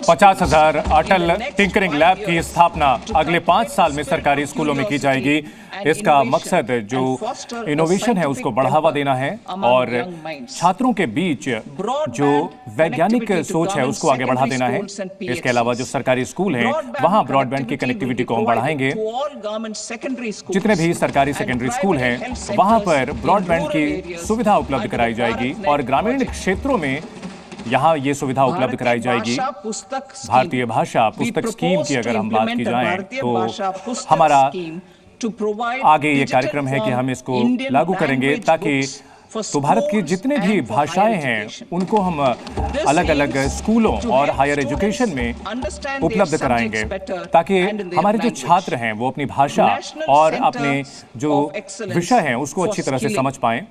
50,000 अटल tinkering lab की स्थापना अगले 5 साल में सरकारी स्कूलों में की जाएगी। इसका मकसद जो इनोवेशन है उसको बढ़ावा देना है और छात्रों के बीच जो वैज्ञानिक सोच है उसको आगे बढ़ा देना है। इसके अलावा जो सरकारी स्कूल हैं वहां ब्रॉडबैंड की कनेक्टिविटी को हम बढ़ाएंगे। जितने भी सरकारी सेकेंडरी स्कूल हैं वहां पर ब्रॉडबैंड की सुविधा उपलब्ध कराई जाएगी और ग्रामीण क्षेत्रों में यहाँ ये सुविधा उपलब्ध कराई जाएगी। भारतीय भाषा पुस्तक स्कीम की अगर हम बात की जाए तो हमारा आगे ये कार्यक्रम है कि हम इसको लागू करेंगे ताकि तो भारत की जितने भी भाषाएं हैं उनको हम अलग अलग स्कूलों और हायर एजुकेशन में उपलब्ध कराएंगे ताकि हमारे जो छात्र हैं वो अपनी भाषा और अपने जो विषय हैं उसको अच्छी तरह से समझ पाएं।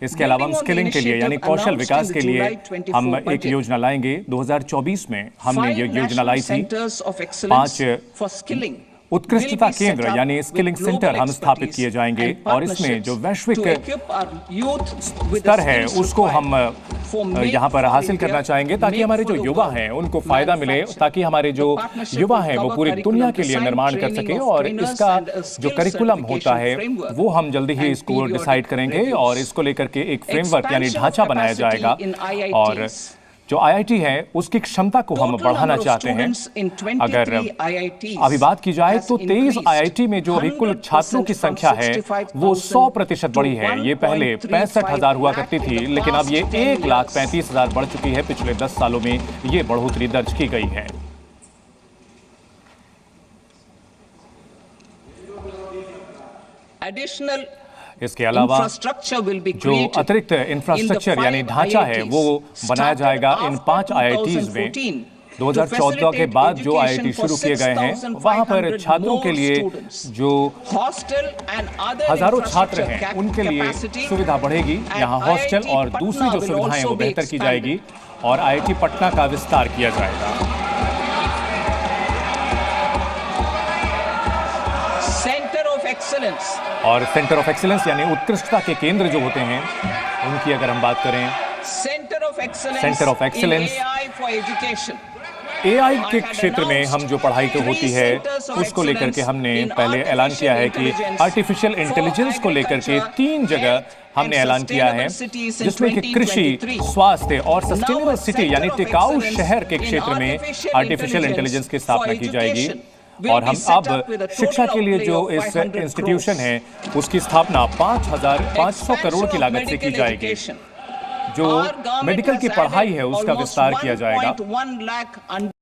इसके अलावा हम स्किलिंग के लिए यानी कौशल विकास के लिए हम एक योजना लाएंगे। 2024 में हमने ये योजना लाई थी। 5 उत्कृष्टता केंद्र यानी स्किलिंग सेंटर हम स्थापित किए जाएंगे और इसमें जो वैश्विक स्तर है उसको हम यहाँ पर हासिल करना चाहेंगे ताकि हमारे जो युवा हैं उनको फायदा मिले, ताकि हमारे जो युवा हैं वो पूरी दुनिया के लिए निर्माण कर सके। और इसका जो करिकुलम होता है वो हम जल्दी ही इसको डिसाइड करेंगे और इसको लेकर के एक फ्रेमवर्क यानी ढांचा बनाया जाएगा। और जो आईआईटी है उसकी क्षमता को हम बढ़ाना चाहते हैं। अगर अभी बात की जाए तो 23 आईआईटी में जो अभी कुल छात्रों की संख्या है वो 100% बढ़ी है। ये पहले 65,000 हुआ करती थी लेकिन अब ये 1,35,000 बढ़ चुकी है। पिछले 10 सालों में ये बढ़ोतरी दर्ज की गई है। इसके अलावा जो अतिरिक्त इंफ्रास्ट्रक्चर यानी ढांचा है वो बनाया जाएगा इन 5 आईआईटीज में। 2014 के बाद जो आईआईटी शुरू किए गए हैं वहां पर छात्रों के लिए जो हजारों छात्र हैं उनके लिए सुविधा बढ़ेगी। यहाँ हॉस्टल और दूसरी जो सुविधाएं वो बेहतर की जाएगी और आईआईटी पटना का विस्तार किया जाएगा। और सेंटर ऑफ एक्सीलेंस यानी उत्कृष्टता के केंद्र जो होते हैं उनकी अगर हम बात करें, सेंटर ऑफ एक्सीलेंस एआई के क्षेत्र में हम जो पढ़ाई तो होती है उसको लेकर के हमने पहले ऐलान किया है कि आर्टिफिशियल इंटेलिजेंस को लेकर के 3 जगह हमने ऐलान किया है जिसमें कि कृषि, स्वास्थ्य और सस्टेनेबल सिटी यानी टिकाऊ शहर के क्षेत्र में आर्टिफिशियल इंटेलिजेंस की स्थापना की जाएगी। और हम अब शिक्षा के लिए जो इस इंस्टीट्यूशन है उसकी स्थापना 5,500 करोड़ की लागत से की जाएगी। जो मेडिकल की पढ़ाई है उसका विस्तार किया जाएगा।